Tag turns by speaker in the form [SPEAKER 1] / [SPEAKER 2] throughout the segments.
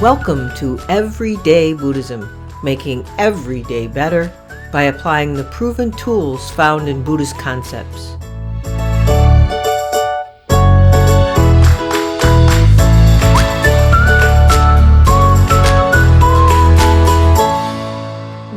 [SPEAKER 1] Welcome to Everyday Buddhism, making every day better by applying the proven tools found in Buddhist concepts.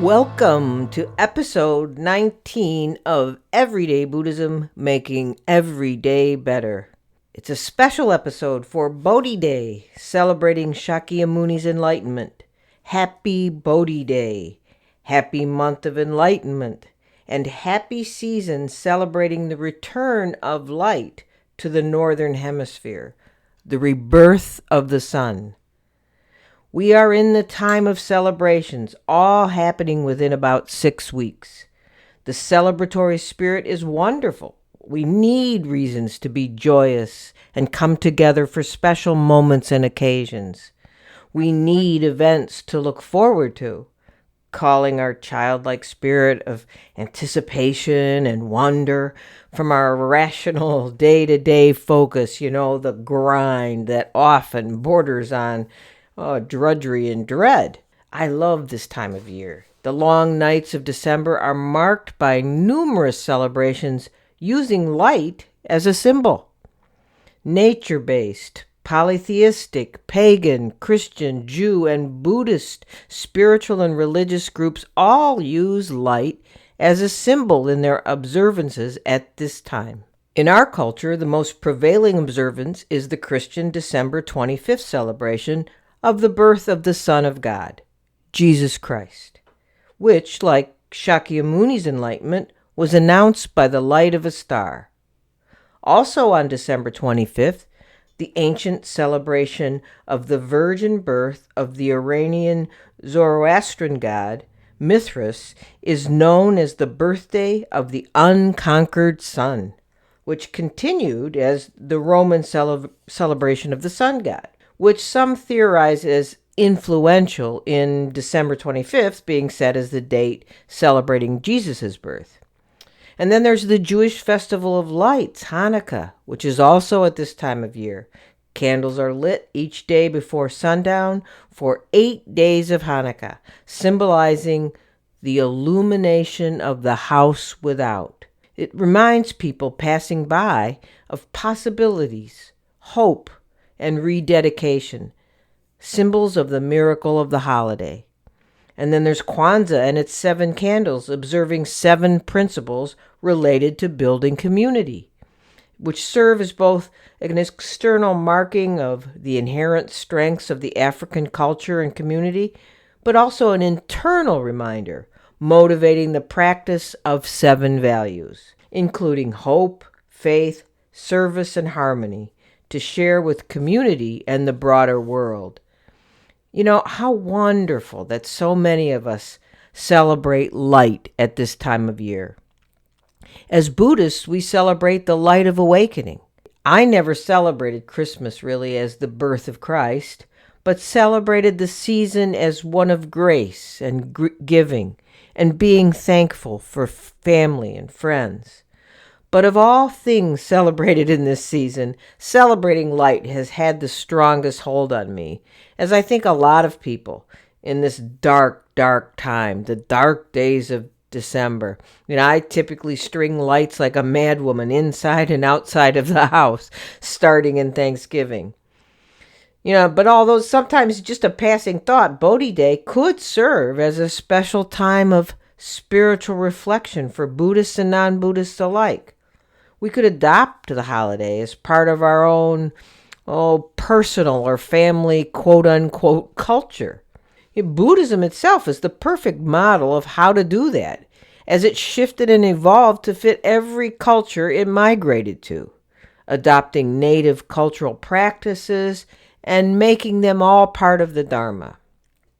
[SPEAKER 1] Welcome to episode 19 of Everyday Buddhism, making every day better. It's a special episode for Bodhi Day, celebrating Shakyamuni's enlightenment. Happy Bodhi Day, happy month of enlightenment, and happy season celebrating the return of light to the northern hemisphere, the rebirth of the sun. We are in the time of celebrations, all happening within about 6 weeks. The celebratory spirit is wonderful. We need reasons to be joyous and come together for special moments and occasions. We need events to look forward to, calling our childlike spirit of anticipation and wonder from our rational day-to-day focus, the grind that often borders on drudgery and dread. I love this time of year. The long nights of December are marked by numerous celebrations using light as a symbol. Nature-based, polytheistic, pagan, Christian, Jew, and Buddhist spiritual and religious groups all use light as a symbol in their observances at this time. In our culture, the most prevailing observance is the Christian December 25th celebration of the birth of the Son of God, Jesus Christ, which, like Shakyamuni's enlightenment, was announced by the light of a star. Also on December 25th, the ancient celebration of the virgin birth of the Iranian Zoroastrian god, Mithras, is known as the birthday of the unconquered sun, which continued as the Roman celebration of the sun god, which some theorize as influential in December 25th being set as the date celebrating Jesus' birth. And then there's the Jewish Festival of Lights, Hanukkah, which is also at this time of year. Candles are lit each day before sundown for 8 days of Hanukkah, symbolizing the illumination of the house without. It reminds people passing by of possibilities, hope, and rededication, symbols of the miracle of the holiday. And then there's Kwanzaa and its 7 candles, observing 7 principles related to building community, which serve as both an external marking of the inherent strengths of the African culture and community, but also an internal reminder, motivating the practice of 7 values, including hope, faith, service, and harmony, to share with community and the broader world. How wonderful that so many of us celebrate light at this time of year. As Buddhists, we celebrate the light of awakening. I never celebrated Christmas really as the birth of Christ, but celebrated the season as one of grace and giving and being thankful for family and friends. But of all things celebrated in this season, celebrating light has had the strongest hold on me, as I think a lot of people in this dark, dark time, the dark days of December. I typically string lights like a madwoman inside and outside of the house, starting in Thanksgiving. But although sometimes just a passing thought, Bodhi Day could serve as a special time of spiritual reflection for Buddhists and non-Buddhists alike. We could adopt the holiday as part of our own personal or family quote-unquote culture. Buddhism itself is the perfect model of how to do that, as it shifted and evolved to fit every culture it migrated to, adopting native cultural practices and making them all part of the Dharma.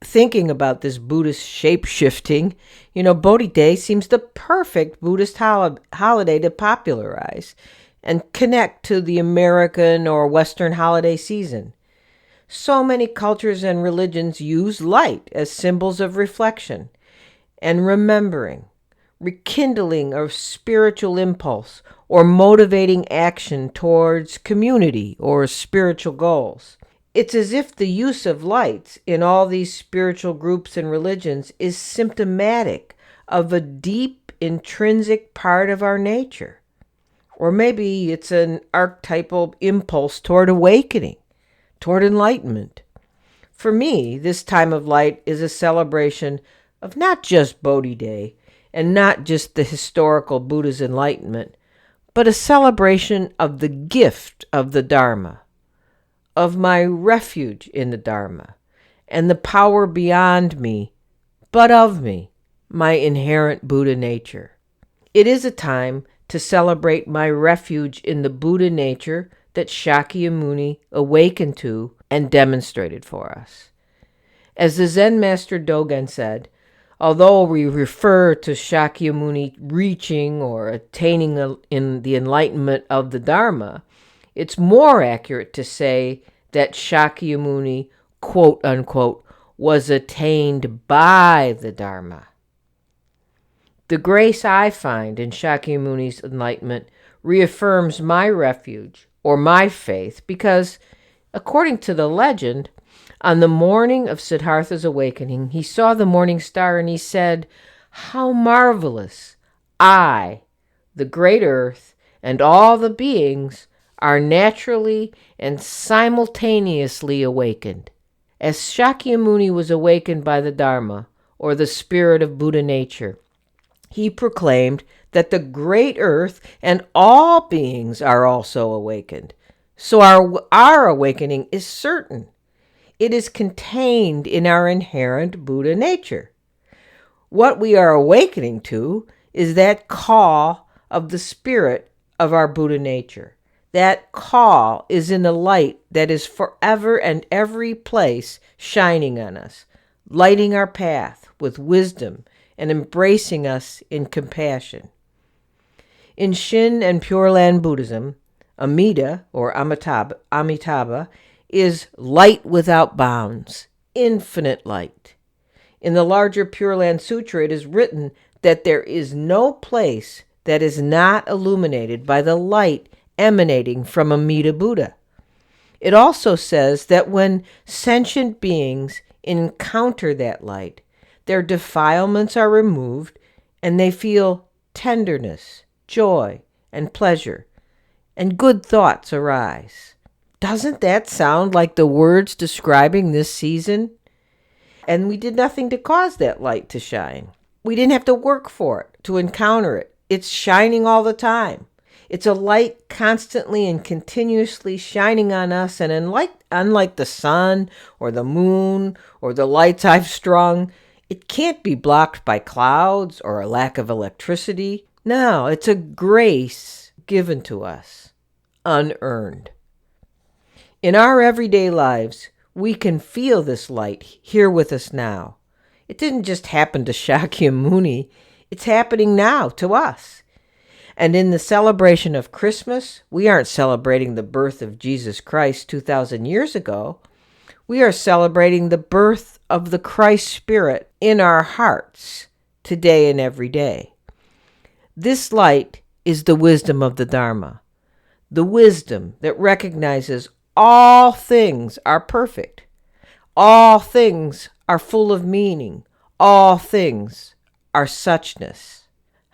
[SPEAKER 1] Thinking about this Buddhist shape-shifting, Bodhi Day seems the perfect Buddhist holiday to popularize and connect to the American or Western holiday season. So many cultures and religions use light as symbols of reflection and remembering, rekindling of spiritual impulse, or motivating action towards community or spiritual goals. It's as if the use of lights in all these spiritual groups and religions is symptomatic of a deep intrinsic part of our nature. Or maybe it's an archetypal impulse toward awakening, toward enlightenment. For me, this time of light is a celebration of not just Bodhi Day and not just the historical Buddha's enlightenment, but a celebration of the gift of the Dharma, of my refuge in the Dharma, and the power beyond me, but of me, my inherent Buddha nature. It is a time to celebrate my refuge in the Buddha nature that Shakyamuni awakened to and demonstrated for us. As the Zen master Dogen said, although we refer to Shakyamuni reaching or attaining in the enlightenment of the Dharma, it's more accurate to say that Shakyamuni, quote unquote, was attained by the Dharma. The grace I find in Shakyamuni's enlightenment reaffirms my refuge or my faith because, according to the legend, on the morning of Siddhartha's awakening, he saw the morning star and he said, "How marvelous! I, the great earth, and all the beings are naturally and simultaneously awakened." As Shakyamuni was awakened by the Dharma, or the spirit of Buddha nature, he proclaimed that the great earth and all beings are also awakened. So our awakening is certain. It is contained in our inherent Buddha nature. What we are awakening to is that call of the spirit of our Buddha nature. That call is in the light that is forever and every place shining on us, lighting our path with wisdom and embracing us in compassion. In Shin and Pure Land Buddhism, Amida, or Amitabha, is light without bounds, infinite light. In the larger Pure Land Sutra, it is written that there is no place that is not illuminated by the light emanating from Amida Buddha. It also says that when sentient beings encounter that light, their defilements are removed and they feel tenderness, joy, and pleasure, and good thoughts arise. Doesn't that sound like the words describing this season? And we did nothing to cause that light to shine. We didn't have to work for it, to encounter it. It's shining all the time. It's a light constantly and continuously shining on us, and unlike the sun or the moon or the lights I've strung, it can't be blocked by clouds or a lack of electricity. No, it's a grace given to us, unearned. In our everyday lives, we can feel this light here with us now. It didn't just happen to Shakyamuni, it's happening now to us. And in the celebration of Christmas, we aren't celebrating the birth of Jesus Christ 2,000 years ago. We are celebrating the birth of the Christ Spirit in our hearts today and every day. This light is the wisdom of the Dharma, the wisdom that recognizes all things are perfect, all things are full of meaning, all things are suchness.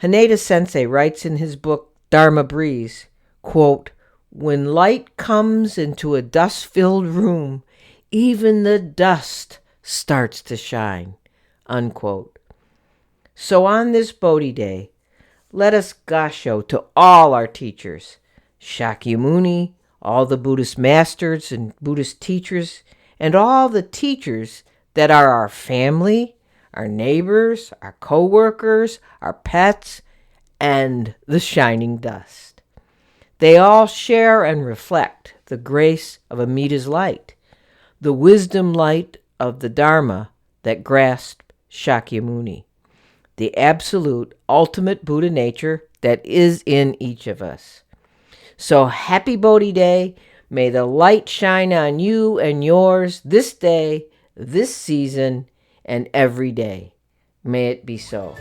[SPEAKER 1] Haneda Sensei writes in his book Dharma Breeze, quote, "When light comes into a dust-filled room, even the dust starts to shine," unquote. So on this Bodhi Day, let us gasho to all our teachers, Shakyamuni, all the Buddhist masters and Buddhist teachers, and all the teachers that are our family, our neighbors, our co-workers, our pets, and the shining dust. They all share and reflect the grace of Amida's light, the wisdom light of the Dharma that grasped Shakyamuni, the absolute ultimate Buddha nature that is in each of us. So happy Bodhi Day. May the light shine on you and yours this day, this season, and every day. May it be so.